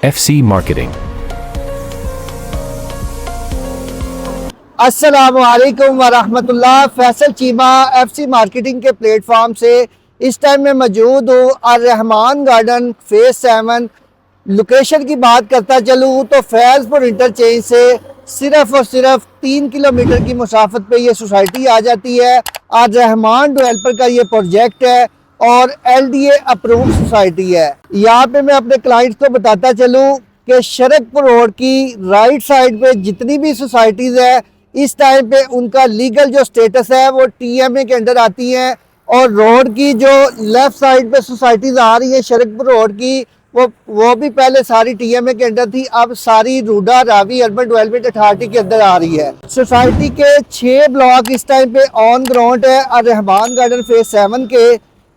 FC Marketing. अस्सलामुअलैकुम वरहमतुल्लाह। Faisal Cheema FC marketing के platform से इस टाइम में मौजूद हूँ अर्रहमान गार्डन फेज 7। लोकेशन की बात करता चलूँ तो फैज़पुर इंटरचेंज से सिर्फ़ और सिर्फ 3 किलोमीटर की मुसाफत पे ये सोसाइटी आ जाती है। अर्रहमान डेवलपर का ये प्रोजेक्ट है और LDA अप्रूव सोसाइटी है। यहाँ पे मैं अपने क्लाइंट्स को बताता चलूँ कि शरकपुर रोड की राइट साइड पे जितनी भी सोसाइटीज़ है इस टाइम पे उनका लीगल जो स्टेटस है वो TMA के अंडर आती हैं, और रोड की जो लेफ़्ट साइड पे सोसाइटीज़ आ रही है शरकपुर रोड की वो भी पहले सारी TMA के अंडर थी, अब सारी RUDA Ravi urban development authority के अंदर आ रही है। सोसाइटी के 6 ब्लॉक इस टाइम पे ऑन ग्राउंड है अर्रहमान गार्डन फेज 7 के।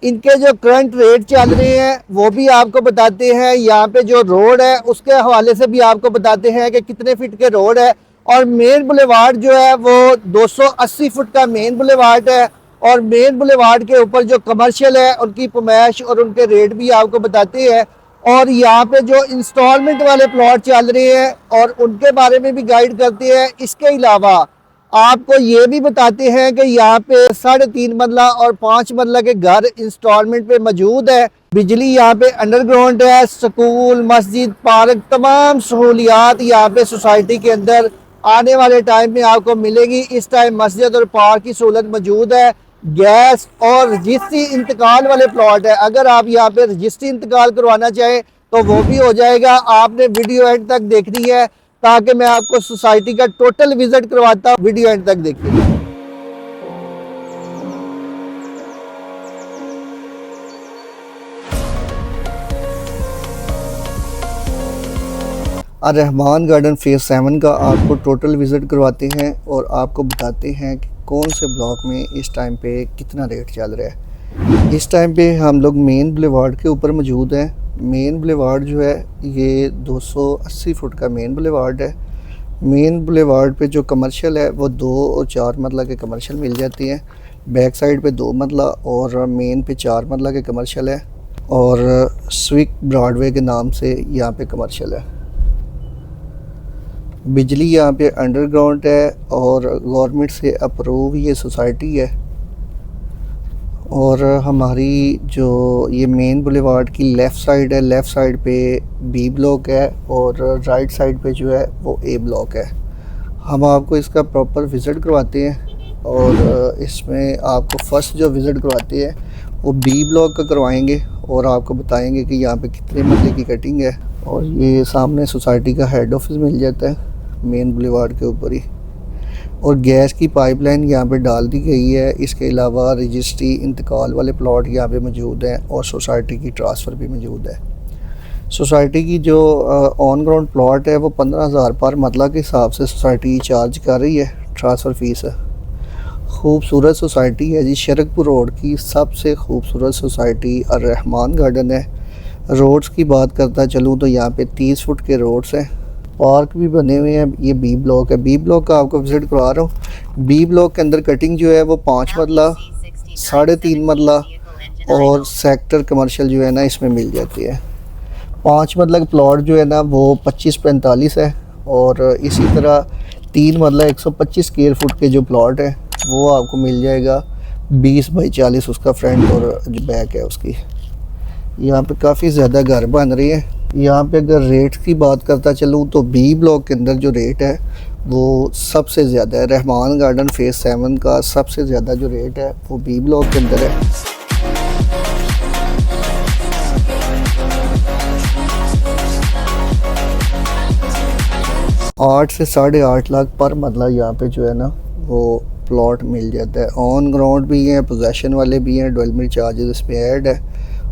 इनके जो करंट रेट चल रहे हैं वो भी आपको बताते हैं। यहाँ पे जो रोड है उसके हवाले से भी आपको बताते हैं कि कितने फीट के रोड है, और मेन बुलेवार्ड जो है वो 280 फुट का मेन बुलेवार्ड है, और मेन बुलेवार्ड के ऊपर जो कमर्शियल है उनकी पमैश और उनके रेट भी आपको बताते हैं। और यहाँ पे जो इंस्टॉलमेंट वाले प्लॉट चल रहे हैं और उनके बारे में भी गाइड करते हैं। इसके अलावा आपको ये भी बताते हैं कि यहाँ पे 3.5 मंजिला और 5 मंजिला के घर इंस्टॉलमेंट पे मौजूद है। बिजली यहाँ पे अंडरग्राउंड है, स्कूल, मस्जिद, पार्क, तमाम सहूलियात यहाँ पे सोसाइटी के अंदर आने वाले टाइम में आपको मिलेगी। इस टाइम मस्जिद और पार्क की सहूलत मौजूद है। गैस और रजिस्ट्री इंतकाल वाले प्लॉट है। अगर आप यहाँ पे रजिस्ट्री इंतकाल करवाना चाहें तो वो भी हो जाएगा। आपने वीडियो एंड तक देखनी है ताकि मैं आपको सोसाइटी का टोटल विजिट करवाता हूँ। वीडियो एंड तक देखिए। अर्रहमान गार्डन फेज 7 का आपको टोटल विज़िट करवाते हैं और आपको बताते हैं कि कौन से ब्लॉक में इस टाइम पे कितना रेट चल रहा है। इस टाइम पे हम लोग मेन बुलेवार्ड के ऊपर मौजूद हैं। मेन बुलेवार्ड जो है ये 280 फुट का मेन बुलेवार्ड है। मेन बुलेवार्ड पे जो कमर्शियल है वो 2 और 4 मंजिला के कमर्शियल मिल जाती हैं। बैक साइड पे 2 मंजिला और मेन पे 4 मंजिला के कमर्शियल है, और स्विक ब्रॉडवे के नाम से यहाँ पे कमर्शियल है। बिजली यहाँ पे अंडरग्राउंड है और गवर्नमेंट से अप्रूव ये सोसाइटी है। और हमारी जो ये मेन बुलेवार्ड की लेफ़्ट साइड है, लेफ़्ट साइड पे B ब्लॉक है और राइट साइड पे जो है वो A ब्लॉक है। हम आपको इसका प्रॉपर विज़िट करवाते हैं, और इसमें आपको फर्स्ट जो विज़िट करवाते हैं वो B ब्लॉक का करवाएंगे और आपको बताएंगे कि यहाँ पे कितने मरले की कटिंग है। और ये सामने सोसाइटी का हेड ऑफिस मिल जाता है मेन बुलेवार्ड के ऊपर ही, और गैस की पाइपलाइन यहाँ पे डाल दी गई है। इसके अलावा रजिस्ट्री इंतकाल वाले प्लॉट यहाँ पे मौजूद हैं और सोसाइटी की ट्रांसफ़र भी मौजूद है। सोसाइटी की जो ऑन ग्राउंड प्लॉट है वो 15,000 पर मरला के हिसाब से सोसाइटी चार्ज कर रही है ट्रांसफ़र फ़ीस। खूबसूरत सोसाइटी है जी, शरकपुर रोड की सबसे खूबसूरत सोसाइटी अर्रहमान गार्डन है। रोड्स की बात करता चलूँ तो यहाँ पे 30 फुट के रोड्स हैं, पार्क भी बने हुए हैं। ये B ब्लॉक है, B ब्लॉक का आपको विज़िट करवा रहा हूँ। B ब्लॉक के अंदर कटिंग जो है वो 5 मंजिला, 3.5 मंजिला और सेक्टर कमर्शियल जो है ना इसमें मिल जाती है। 5 मंजिला का प्लॉट जो है ना वो 25-45 है, और इसी तरह 3 मंजिला 125 स्क्वायर फुट के जो प्लॉट है वो आपको मिल जाएगा 20 बाई 40 उसका फ्रंट और जो बैक है उसकी। यहाँ पे काफ़ी ज़्यादा घर बन रहे हैं। यहाँ पे अगर रेट की बात करता चलूँ तो B ब्लॉक के अंदर जो रेट है वो सबसे ज़्यादा है। रहमान गार्डन फेज 7 का सबसे ज़्यादा जो रेट है वो B ब्लॉक के अंदर है। आठ से 8.5 लाख पर मरला यहाँ पे जो है ना वो प्लॉट मिल जाता है। ऑन ग्राउंड भी हैं, पोजेसन वाले भी हैं, डेवलपमेंट चार्जेस इस पर ऐड है,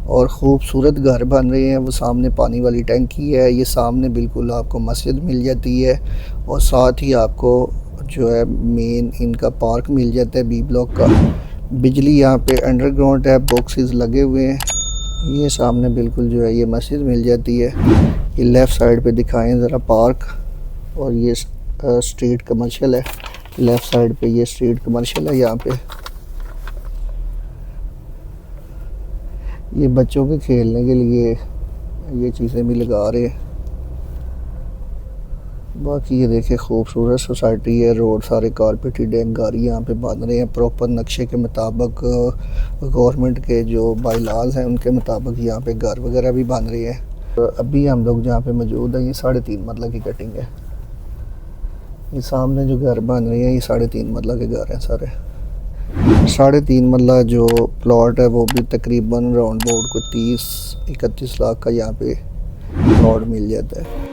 और ख़ूबसूरत घर बन रहे हैं। वो सामने पानी वाली टंकी है, ये सामने बिल्कुल आपको मस्जिद मिल जाती है, और साथ ही आपको जो है मेन इनका पार्क मिल जाता है B ब्लॉक का। बिजली यहाँ पे अंडरग्राउंड है, बॉक्सेस लगे हुए हैं। ये सामने बिल्कुल जो है ये मस्जिद मिल जाती है। ये लेफ़्ट साइड पे दिखाएं ज़रा पार्क, और ये स्ट्रीट कमर्शियल है। लेफ़्ट साइड पे ये स्ट्रीट कमर्शियल है। यहाँ पे ये बच्चों के खेलने के लिए ये चीज़ें भी लगा रहे हैं। बाकी ये देखिए खूबसूरत सोसाइटी है, रोड सारे कारपेटेड है, गाड़ी यहाँ पे बन रहे हैं प्रॉपर नक्शे के मुताबिक, गवर्नमेंट के जो बाईलाज हैं उनके मुताबिक यहाँ पे घर वगैरह भी बन रही है। अभी हम लोग जहाँ पे मौजूद हैं ये 3.5 मरला की कटिंग है। ये सामने जो घर बन रही है ये 3.5 मरला के घर हैं सारे। 3.5 मरला जो प्लॉट है वो भी तकरीबन राउंड अबाउट को 30-31 लाख का यहाँ पे प्लॉट मिल जाता है।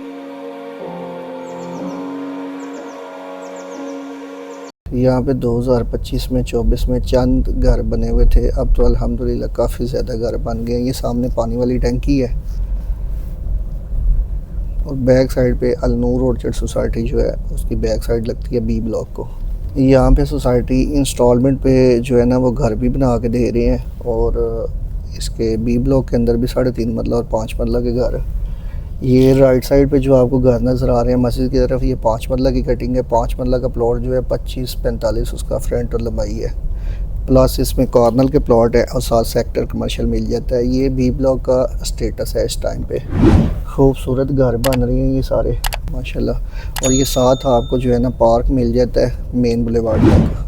यहाँ पे 2025 में 24 में चंद घर बने हुए थे, अब तो अल्हम्दुलिल्लाह काफ़ी ज़्यादा घर बन गए। ये सामने पानी वाली टंकी है और बैक साइड पे अलनूर ऑर्चर्ड सोसाइटी जो है उसकी बैक साइड लगती है बी ब्लॉक को। यहाँ पे सोसाइटी इंस्टॉलमेंट पे जो है ना वो घर भी बना के दे रहे हैं और इसके बी ब्लॉक के अंदर भी 3.5 मरला और 5 मरला के घर है। ये राइट साइड पे जो आपको घर नज़र आ रहे हैं मस्जिद की तरफ, ये 5 मरला की कटिंग है। 5 मरला का प्लॉट जो है 25-45 उसका फ्रंट और लंबाई है, प्लस इसमें कॉर्नर के प्लॉट है और 7 सेक्टर कमर्शियल मिल जाता है। ये बी ब्लॉक का स्टेटस है इस टाइम पे। खूबसूरत घर बन रही हैं ये सारे माशाल्लाह, और ये साथ आपको जो है ना पार्क मिल जाता है मेन बुलेवार्ड तक।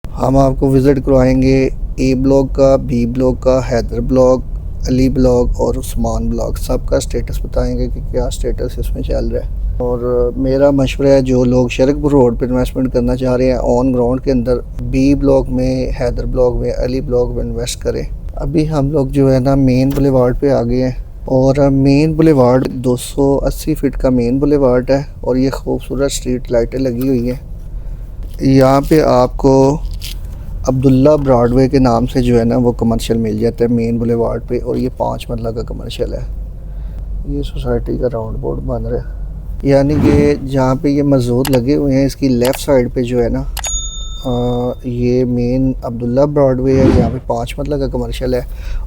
हम आपको विज़िट करवाएंगे ए ब्लॉक का, बी ब्लॉक का, हैदर ब्लॉक, अली ब्लॉक और उस्मान ब्लॉक, सबका स्टेटस बताएंगे कि क्या स्टेटस इसमें चल रहा है। और मेरा मशवरा है जो लोग शरकपुर रोड पर इन्वेस्टमेंट करना चाह रहे हैं ऑन ग्राउंड के अंदर, बी ब्लॉक में, हैदर ब्लॉक में, अली ब्लॉक में इन्वेस्ट करें। अभी हम लोग जो है ना मेन बुलेवार्ड पे आ गए हैं और मेन बुलेवार्ड 280 फीट का मेन बुलेवार्ड है और ये खूबसूरत स्ट्रीट लाइटें लगी हुई हैं। यहाँ पे आपको अब्दुल्ला ब्रॉडवे के नाम से जो है ना वो कमर्शियल मिल जाता है मेन बुलेवार्ड पे, और ये 5 मरला का कमर्शियल है। ये सोसाइटी का राउंड बोर्ड बन रहा है, यानी कि जहाँ पे ये मज़दूर लगे हुए हैं इसकी लेफ़्ट साइड पे जो है ना ये मेन अब्दुल्ला ब्रॉडवे है, यहाँ पे 5 मरला का कमर्शियल है।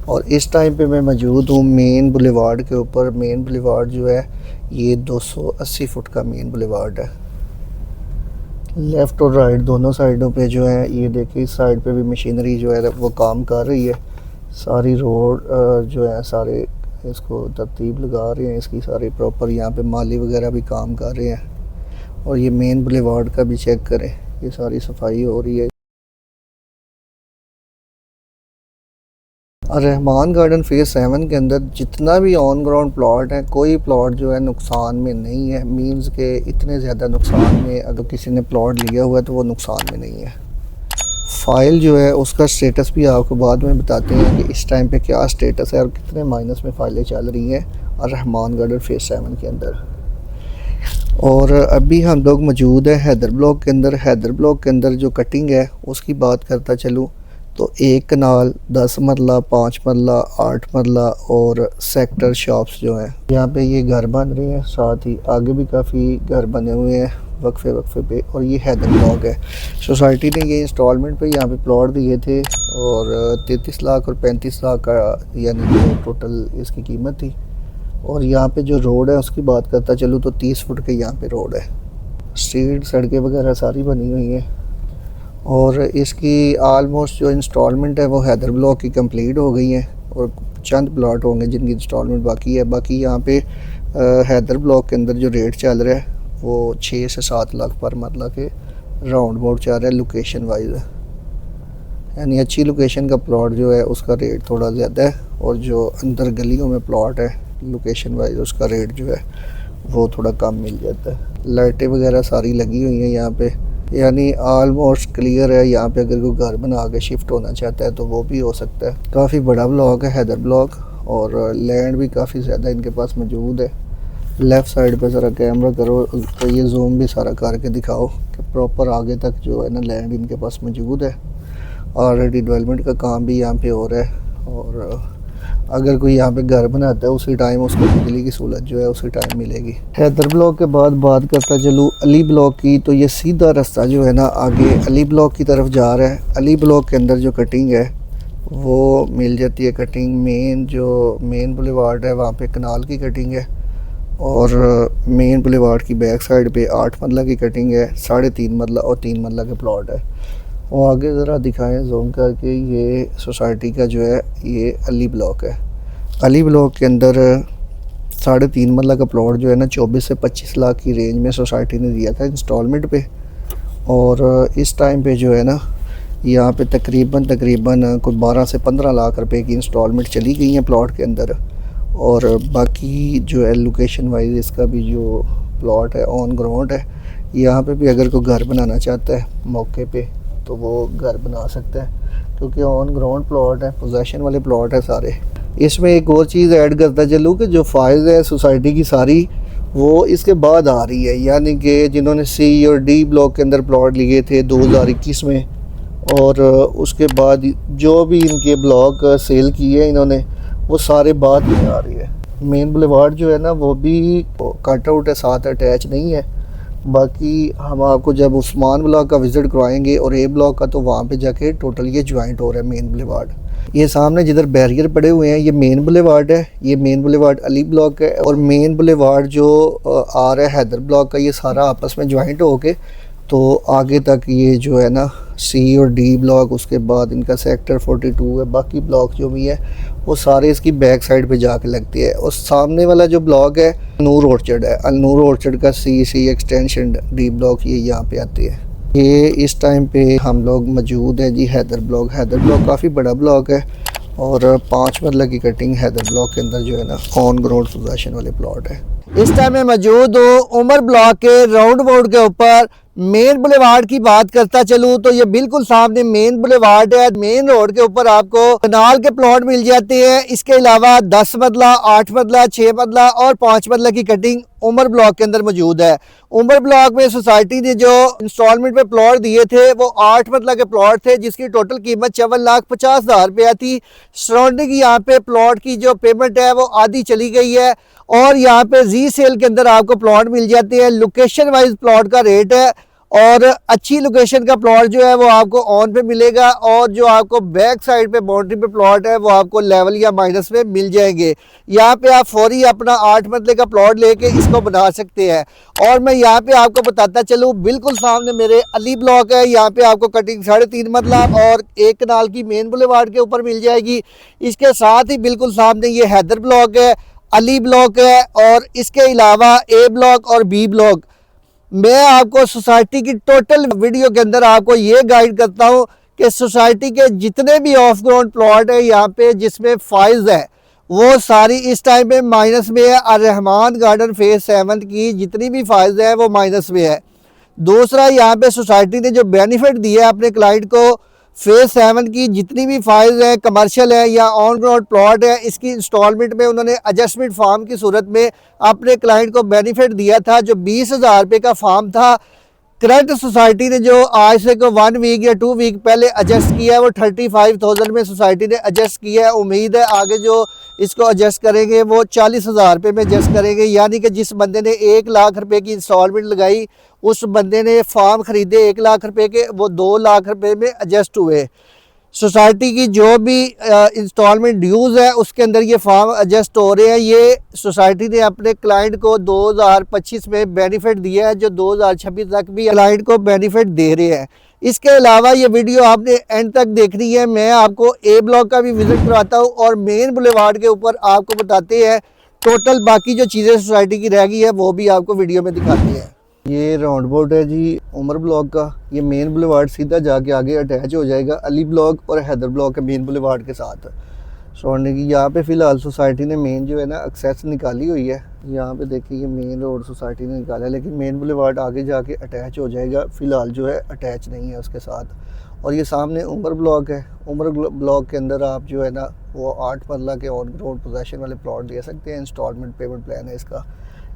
और इस टाइम पे मैं मौजूद हूँ मेन बुलेवार्ड के ऊपर। मेन बुलेवार्ड जो है ये 280 फुट का मेन बुलेवार्ड है। लेफ़्ट और राइट दोनों साइडों पे जो है ये देखिए, इस साइड पे भी मशीनरी जो है वो काम कर रही है। सारी रोड जो है सारे इसको तरतीब लगा रहे हैं इसकी सारी प्रॉपर, यहाँ पे माली वगैरह भी काम कर रहे हैं। और ये मेन बुलेवार्ड का भी चेक करें, ये सारी सफाई हो रही है। रहमान गार्डन फेज़ 7 के अंदर जितना भी ऑन ग्राउंड प्लॉट है, कोई प्लॉट जो है नुकसान में नहीं है। मींस के इतने ज़्यादा नुकसान में अगर किसी ने प्लॉट लिया हुआ है तो वो नुकसान में नहीं है। फ़ाइल जो है उसका स्टेटस भी आपको बाद में बताते हैं कि इस टाइम पे क्या स्टेटस है और कितने माइनस में फ़ाइलें चल रही हैं रहमान गार्डन फेज़ 7 के अंदर। और अभी हम लोग मौजूद है हैदर ब्लॉक के अंदर। हैदर ब्लॉक के अंदर जो कटिंग है उसकी बात करता चलूँ तो 1 कनाल, 10 मरला, 5 मरला, 8 मरला और सेक्टर शॉप्स जो हैं यहाँ पे ये घर बन रहे हैं। साथ ही आगे भी काफ़ी घर बने हुए हैं वक्फे वक्फे पे। और ये हैदर ब्लॉक है। सोसाइटी ने ये इंस्टॉलमेंट पे यहाँ पे प्लॉट दिए थे और 33 लाख और 35 लाख का यानी कि टोटल इसकी कीमत थी। और यहाँ पे जो रोड है उसकी बात करता चलूँ तो 30 फुट के यहाँ पे रोड है। स्ट्रीट सड़कें वगैरह सारी बनी हुई हैं और इसकी आलमोस्ट जो इंस्टॉलमेंट है वो हैदर ब्लॉक की कंप्लीट हो गई है और चंद प्लॉट होंगे जिनकी इंस्टॉलमेंट बाकी है। बाकी यहाँ पे हैदर ब्लॉक के अंदर जो रेट चल रहा है वो 6 से 7 लाख पर मरला के राउंड अबाउट चल रहा है लोकेशन वाइज। यानी अच्छी लोकेशन का प्लॉट जो है उसका रेट थोड़ा ज़्यादा है और जो अंदर गलियों में प्लॉट है लोकेशन वाइज उसका रेट जो है वो थोड़ा कम मिल जाता है। लाइटें वगैरह सारी लगी हुई हैं यहाँ पे, यानी आलमोस्ट क्लियर है। यहाँ पे अगर कोई घर बना के शिफ्ट होना चाहता है तो वो भी हो सकता है। काफ़ी बड़ा ब्लॉक है हैदर ब्लॉक और लैंड भी काफ़ी ज़्यादा इनके पास मौजूद है। लेफ़्ट साइड पे ज़रा कैमरा करो तो ये जूम भी सारा करके दिखाओ कि प्रॉपर आगे तक जो है ना लैंड इनके पास मौजूद है। ऑलरेडी डेवलपमेंट का काम भी यहाँ पे हो रहा है और अगर कोई यहाँ पे घर बनाता है उसी टाइम उसको बिजली की सहूलत जो है उसी टाइम मिलेगी। हैदर ब्लॉक के बाद बात करता चलूँ अली ब्लॉक की, तो ये सीधा रास्ता जो है ना आगे अली ब्लॉक की तरफ जा रहा है। अली ब्लॉक के अंदर जो कटिंग है वो मिल जाती है कटिंग मेन बुलेवार्ड है वहाँ पे कनाल की कटिंग है और मेन बुलेवार्ड की बैक साइड पे 8 मरला की कटिंग है, 3.5 मरला और 3 मरला के प्लॉट है। और आगे ज़रा दिखाएं जूम करके, ये सोसाइटी का जो है ये अली ब्लॉक है। अली ब्लॉक के अंदर 3.5 मरला का प्लॉट जो है ना 24 से 25 लाख की रेंज में सोसाइटी ने दिया था इंस्टॉलमेंट पे। और इस टाइम पे जो है ना यहाँ पे तकरीबन कोई 12 से 15 लाख रुपए की इंस्टॉलमेंट चली गई हैं प्लॉट के अंदर। और बाकी जो है लोकेशन वाइज इसका भी जो प्लॉट है ऑन ग्राउंड है। यहाँ पे भी अगर कोई घर बनाना चाहता है मौके पे तो वो घर बना सकता है, क्योंकि ऑन ग्राउंड प्लॉट है, पोजेशन वाले प्लॉट है सारे। इसमें एक और चीज़ ऐड करता चलूँ कि जो फ़ायदे है सोसाइटी की सारी वो इसके बाद आ रही है, यानी कि जिन्होंने सी और डी ब्लॉक के अंदर प्लॉट लिए थे 2021 में, और उसके बाद जो भी इनके ब्लॉक सेल किए इन्होंने वो सारे बाद में आ रही है। मेन बुलेवार्ड जो है ना वो भी कट आउट है, साथ अटैच नहीं है। बाकी हम आपको जब उस्मान ब्लॉक का विज़िट करवाएंगे और ए ब्लॉक का, तो वहाँ पे जाके टोटल ये ज्वाइंट हो रहा है मेन बुलेवार्ड। ये सामने जिधर बैरियर पड़े हुए हैं ये मेन बुलेवार्ड है, ये मेन बुलेवार्ड अली ब्लॉक है। और मेन बुलेवार्ड जो आ रहा है हैदर ब्लॉक का, ये सारा आपस में ज्वाइंट होके तो आगे तक ये जो है ना सी और डी ब्लॉक, उसके बाद इनका सेक्टर 42 है, बाकी ब्लॉक जो भी है वो सारे इसकी बैक साइड पे जाके लगते हैं। और सामने वाला जो ब्लॉक है नूर ऑर्चर्ड है, नूर ऑर्चर्ड का सी एक्सटेंशन डी ब्लॉक ये यहाँ पे आते हैं। ये इस टाइम पे हम लोग मौजूद हैं जी हैदर ब्लॉक। हैदर ब्लॉक काफ़ी बड़ा ब्लॉक है और 5 मरला की कटिंग हैदर ब्लॉक के अंदर जो है ना ऑन ग्राउंड पोजीशन वाले प्लॉट है। इस टाइम में मौजूद हूँ उमर ब्लॉक के राउंड बोर्ड के ऊपर। मेन बुलेवार्ड की बात करता चलूँ तो ये बिल्कुल सामने मेन बुलेवार्ड है। मेन रोड के ऊपर आपको कनाल के प्लॉट मिल जाते हैं। इसके अलावा 10 मरला, 8 मरला, 6 मरला और 5 मरला की कटिंग उमर ब्लॉक के अंदर मौजूद है। उमर ब्लॉक में सोसाइटी ने जो इंस्टॉलमेंट पे प्लॉट दिए थे वो 8 मरला के प्लॉट थे, जिसकी टोटल कीमत 54,50,000 रुपया थी। सराउंडिंग यहाँ पे प्लॉट की जो पेमेंट है वो आधी चली गई है। और यहाँ पे जी सेल के अंदर आपको प्लॉट मिल जाते हैं। लोकेशन वाइज प्लॉट का रेट है और अच्छी लोकेशन का प्लॉट जो है वो आपको ऑन पे मिलेगा। और जो आपको बैक साइड पे बाउंड्री पे प्लॉट है वो आपको लेवल या माइनस में मिल जाएंगे। यहाँ पे आप फौरी अपना 8 मरले का प्लॉट लेके इसको बना सकते हैं। और मैं यहाँ पे आपको बताता चलूँ, बिल्कुल सामने मेरे अली ब्लॉक है। यहाँ पे आपको कटिंग 3.5 मरला और 1 कनाल की मेन बुलेवार्ड के ऊपर मिल जाएगी। इसके साथ ही बिल्कुल सामने ये हैदर ब्लॉक है, अली ब्लॉक है और इसके अलावा ए ब्लॉक और बी ब्लॉक। मैं आपको सोसाइटी की टोटल वीडियो के अंदर आपको ये गाइड करता हूँ कि सोसाइटी के जितने भी ऑफ ग्राउंड प्लॉट है यहाँ पे जिसमें फाइज है वो सारी इस टाइम पे माइनस में है। और रहमान गार्डन फेज 7 की जितनी भी फाइज है वो माइनस में है। दूसरा, यहाँ पे सोसाइटी ने जो बेनिफिट दिया है अपने क्लाइंट को, फेज 7 की जितनी भी फाइल्स हैं, कमर्शियल है या ऑन ग्राउंड प्लॉट है, इसकी इंस्टॉलमेंट में उन्होंने एडजस्टमेंट फार्म की सूरत में अपने क्लाइंट को बेनिफिट दिया था। जो 20,000 रुपये का फार्म था, करंट सोसाइटी ने जो आज से को 1 वीक या 2 वीक पहले एडजस्ट किया है वो 35,000 में सोसाइटी ने एडजस्ट किया है। उम्मीद है आगे जो इसको एडजस्ट करेंगे वो 40,000 रुपये में एडजस्ट करेंगे। यानी कि जिस बंदे ने 1 लाख रुपए की इंस्टॉलमेंट लगाई, उस बंदे ने फार्म खरीदे 1 लाख रुपए के, वो 2 लाख रुपए में एडजस्ट हुए। सोसाइटी की जो भी इंस्टॉलमेंट ड्यूज़ है उसके अंदर ये फार्म एडजस्ट हो रहे हैं। ये सोसाइटी ने अपने क्लाइंट को 2025 में बेनिफिट दिया है, जो 2026 तक भी क्लाइंट को बेनिफिट दे रहे हैं। इसके अलावा ये वीडियो आपने एंड तक देखनी है। मैं आपको ए ब्लॉक का भी विजिट करवाता हूँ और मेन बुलेवार्ड के ऊपर आपको बताते हैं टोटल बाकी जो चीज़ें सोसाइटी की रह गई है वो भी आपको वीडियो में दिखाते हैं। ये राउंड बोर्ड है जी उमर ब्लॉक का। ये मेन बुलेवार्ड सीधा जाके आगे अटैच हो जाएगा अली ब्लॉक और हैदर ब्लॉक के मेन बुलेवार्ड के साथ। छोड़ने की यहाँ पे फ़िलहाल सोसाइटी ने मेन जो है ना एक्सेस निकाली हुई है। यहाँ पे देखिए ये मेन रोड सोसाइटी ने निकाला है, लेकिन मेन बुलेवार्ड आगे जाके अटैच हो जाएगा। फ़िलहाल जो है अटैच नहीं है उसके साथ। और ये सामने उमर ब्लॉक है। उमर ब्लॉक के अंदर आप जो है ना वो 8 मरला के ऑन ग्राउंड पोजेशन वाले प्लॉट ले सकते हैं। इंस्टॉलमेंट पेमेंट प्लान है इसका।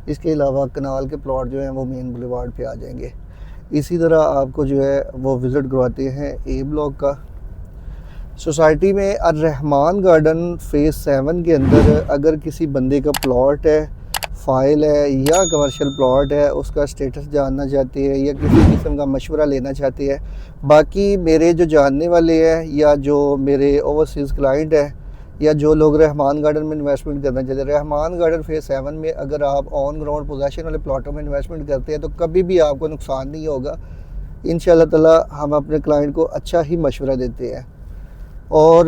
इसके अलावा कनाल के प्लॉट जो हैं वो मेन बुलेवार्ड पे आ जाएंगे। इसी तरह आपको जो है वो विज़िट करवाते हैं ए ब्लॉक का। सोसाइटी में रहमान गार्डन फेज़ 7 के अंदर अगर किसी बंदे का प्लॉट है, फ़ाइल है या कमर्शियल प्लॉट है, उसका स्टेटस जानना चाहते हैं या किसी किस्म का मशवरा लेना चाहते हैं, बाकी मेरे जो जानने वाले हैं या जो मेरे ओवरसीज़ क्लाइंट है या जो लोग रहमान गार्डन में इन्वेस्टमेंट करना चाहते हैं, रहमान गार्डन फेज़ 7 में अगर आप ऑन ग्राउंड पोजेशन वाले प्लॉटों में इन्वेस्टमेंट करते हैं तो कभी भी आपको नुकसान नहीं होगा। इंशाअल्लाह ताला हम अपने क्लाइंट को अच्छा ही मशवरा देते हैं। और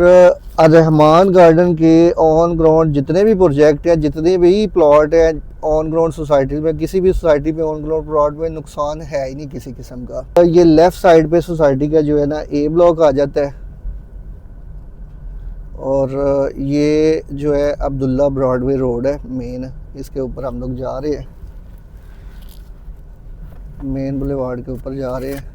रहमान गार्डन के ऑन ग्राउंड जितने भी प्रोजेक्ट हैं, जितने भी प्लॉट हैं ऑन ग्राउंड सोसाइटी में, किसी भी सोसाइटी में ऑन ग्राउंड प्लॉट में नुकसान है ही नहीं किसी किस्म का। ये लेफ़्ट साइड पे सोसाइटी का जो है ना ए ब्लॉक आ जाता है, और ये जो है अब्दुल्ला ब्रॉडवे रोड है मेन, इसके ऊपर हम लोग जा रहे हैं, मेन बुलेवार्ड के ऊपर जा रहे हैं।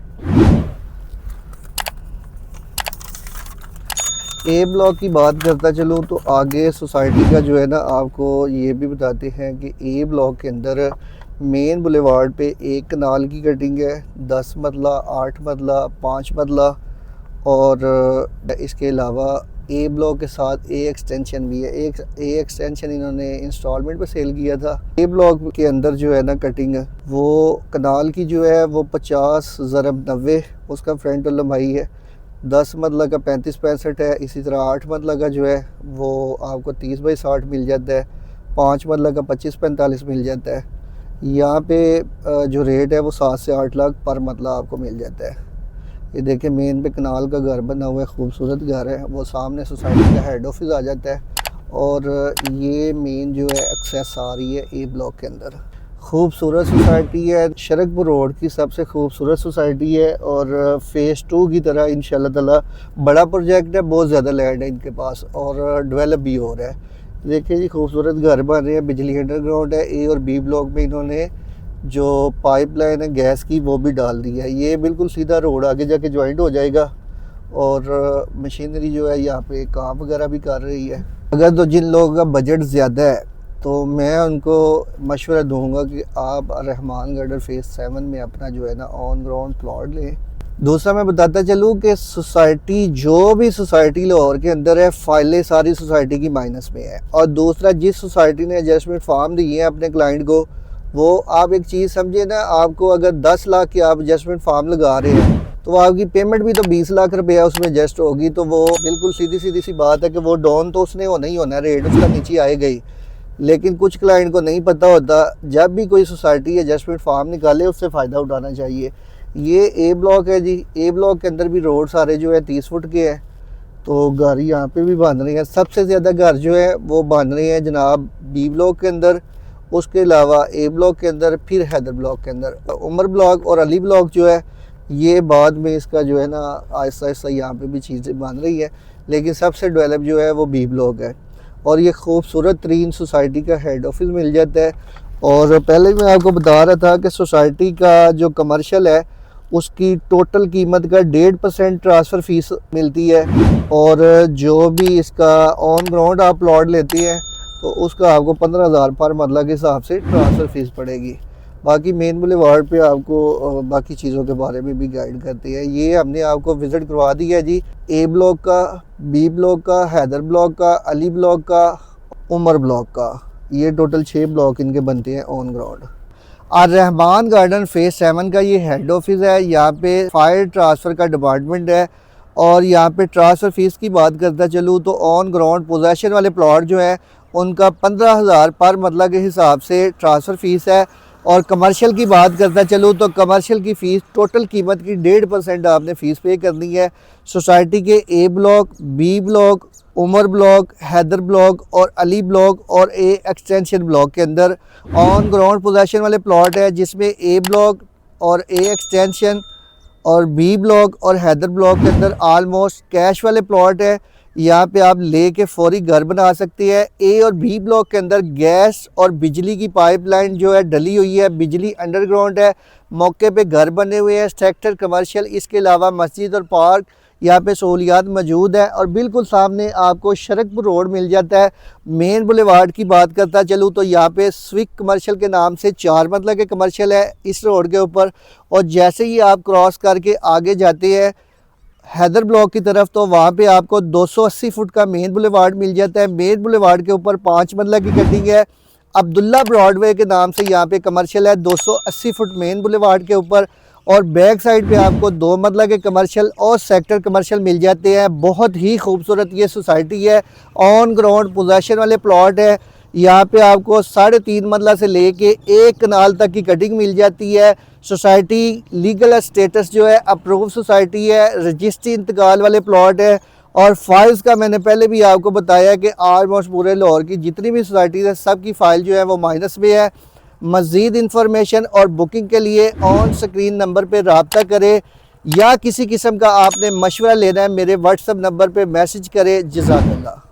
ए ब्लॉक की बात करता चलूँ तो आगे सोसाइटी का जो है ना आपको ये भी बताते हैं कि ए ब्लॉक के अंदर मेन बुलेवार्ड पे एक कनाल की कटिंग है, 10 मरला, 8 मरला, 5 मरला, और इसके अलावा ए ब्लॉक के साथ ए एक्सटेंशन भी है। एक ए एक्सटेंशन इन्होंने इंस्टॉलमेंट पे सेल किया था। ए ब्लॉक के अंदर जो है ना कटिंग वो कनाल की जो है वो 50 ज़रब 90 उसका फ्रंट लंबाई है, 10 मरला का 35-65 है। इसी तरह 8 मरला का जो है वो आपको 30/60 मिल जाता है, 5 मरला का 25-45 मिल जाता है। यहाँ पे जो रेट है वो 7 से 8 लाख पर मरला आपको मिल जाता है। ये देखिए मेन पे कनाल का घर बना हुआ है, खूबसूरत घर है, वो सामने सोसाइटी का हेड ऑफिस आ जाता है, और ये मेन जो है एक्सेस आ रही है ए ब्लॉक के अंदर। खूबसूरत सोसाइटी है, शरकपुर रोड की सबसे खूबसूरत सोसाइटी है, और फ़ेज़ 2 की तरह इंशाल्लाह ताला बड़ा प्रोजेक्ट है, बहुत ज़्यादा लैंड है इनके पास, और डेवलप भी हो रहा है। देखिए जी खूबसूरत घर बन रहे हैं, बिजली अंडरग्राउंड है। ए और बी ब्लॉक में इन्होंने जो पाइपलाइन है गैस की वो भी डाल दी है। ये बिल्कुल सीधा रोड आगे जाके ज्वाइंट हो जाएगा, और मशीनरी जो है यहाँ पे काम वगैरह भी कर रही है। अगर तो जिन लोगों का बजट ज़्यादा है तो मैं उनको मशवरा दूंगा कि आप रहमान गार्डन फ़ेज़ 7 में अपना जो है ना ऑन ग्राउंड प्लॉट लें। दूसरा मैं बताता चलूँ कि सोसाइटी जो भी सोसाइटी लाहौर के अंदर है, फाइलें सारी सोसाइटी की माइनस में है। और दूसरा जिस सोसाइटी ने एडजस्टमेंट फार्म दिए हैं अपने क्लाइंट को, वो आप एक चीज़ समझिए ना, आपको अगर 10 लाख की आप एडजस्टमेंट फार्म लगा रहे हैं तो आपकी पेमेंट भी तो 20 लाख रुपया उसमें एडजस्ट होगी। तो वो बिल्कुल सीधी सी बात है कि वो डाउन तो उसने होना ही होना, रेट उसका नीचे आएगा ही। लेकिन कुछ क्लाइंट को नहीं पता होता, जब भी कोई सोसाइटी एडजस्टमेंट फार्म निकाले उससे फ़ायदा उठाना चाहिए। ये ए ब्लॉक है जी, ए ब्लॉक के अंदर भी रोड सारे जो है 30 फुट के हैं, तो घर यहाँ पे भी बन रहे हैं। सबसे ज़्यादा घर जो है वो बन रहे हैं जनाब बी ब्लॉक के अंदर, उसके अलावा ए ब्लॉक के अंदर, फिर हैदर ब्लॉक के अंदर। उमर ब्लॉक और अली ब्लॉक जो है ये बाद में इसका जो है ना आहिस्ता आहिस्ता यहाँ पे भी चीज़ें बन रही है, लेकिन सबसे डेवलप जो है वो बी ब्लॉक है। और ये खूबसूरत तरीन सोसाइटी का हेड ऑफिस मिल जाता है। और पहले मैं आपको बता रहा था कि सोसाइटी का जो कमर्शियल है उसकी टोटल कीमत का 1.5% ट्रांसफ़र फ़ीस मिलती है, और जो भी इसका ऑन ग्राउंड आप प्लॉट लेते हैं तो उसका आपको 15,000 पर मरला के हिसाब से ट्रांसफ़र फ़ीस पड़ेगी। बाकी मेन बुलेवार्ड पे आपको बाकी चीज़ों के बारे में भी गाइड करते हैं। ये हमने आपको विज़िट करवा दिया जी, ए ब्लॉक का, बी ब्लॉक का, हैदर ब्लॉक का, अली ब्लॉक का, उमर ब्लॉक का। ये टोटल 6 ब्लॉक इनके बनते हैं ऑन ग्राउंड। और रहमान गार्डन फ़ेज़ 7 का ये हेड ऑफिस है। यहाँ पे फायर ट्रांसफ़र का डिपार्टमेंट है, और यहाँ पे ट्रांसफ़र फ़ीस की बात करता चलूँ तो ऑन ग्राउंड पोजेशन वाले प्लॉट जो है उनका 15,000 पर मरला के हिसाब से ट्रांसफ़र फ़ीस है। और कमर्शियल की बात करता चलूँ तो कमर्शियल की फ़ीस टोटल कीमत की 1.5% आपने फ़ीस पे करनी है। सोसाइटी के A block, B block, Umar block, Haider block और अली ब्लॉक और ए एक्सटेंशन ब्लॉक के अंदर ऑन ग्राउंड पोजेशन वाले प्लॉट है, जिसमें ए ब्लॉक और ए एक्सटेंशन और बी ब्लॉक और हैदर ब्लॉक के अंदर आलमोस्ट कैश वाले प्लॉट है। यहाँ पे आप लेके फौरी घर बना सकते हैं। ए और बी ब्लॉक के अंदर गैस और बिजली की पाइपलाइन जो है डली हुई है, बिजली अंडरग्राउंड है, मौके पे घर बने हुए हैं, सेक्टर कमर्शियल, इसके अलावा मस्जिद और पार्क यहाँ पे सहूलियात मौजूद है। और बिल्कुल सामने आपको शरकपुर रोड मिल जाता है। मेन बुलेवार्ड की बात करता चलूँ तो यहाँ पे स्विक कमर्शियल के नाम से 4 मतलब के कमर्शियल है इस रोड के ऊपर, और जैसे ही आप क्रॉस करके आगे जाते हैं हैदर ब्लॉक की तरफ तो वहाँ पे आपको 280 फुट का मेन बुलेवार्ड मिल जाता है। मेन बुलेवार्ड के ऊपर 5 मरला की कटिंग है। अब्दुल्ला ब्रॉडवे के नाम से यहाँ पे कमर्शियल है 280 फुट मेन बुलेवार्ड के ऊपर, और बैक साइड पे आपको 2 मरला के कमर्शियल और सेक्टर कमर्शियल मिल जाते हैं। बहुत ही खूबसूरत ये सोसाइटी है, ऑन ग्राउंड पोजेशन वाले प्लॉट है। यहाँ पे आपको 3.5 मरला से लेके 1 कनाल तक की कटिंग मिल जाती है। सोसाइटी लीगल स्टेटस जो है अप्रूव सोसाइटी है, रजिस्ट्री इंतकाल वाले प्लॉट है, और फाइल्स का मैंने पहले भी आपको बताया कि ऑलमोस्ट पूरे लाहौर की जितनी भी सोसाइटीज़ है सब की फ़ाइल जो है वो माइनस में है। मज़ीद इंफॉर्मेशन और बुकिंग के लिए ऑन स्क्रीन नंबर पर रब्ता करें या किसी किस्म का आपने मशवरा लेना है मेरे व्हाट्सएप नंबर पर मैसेज करें। जज़ाकल्लाह।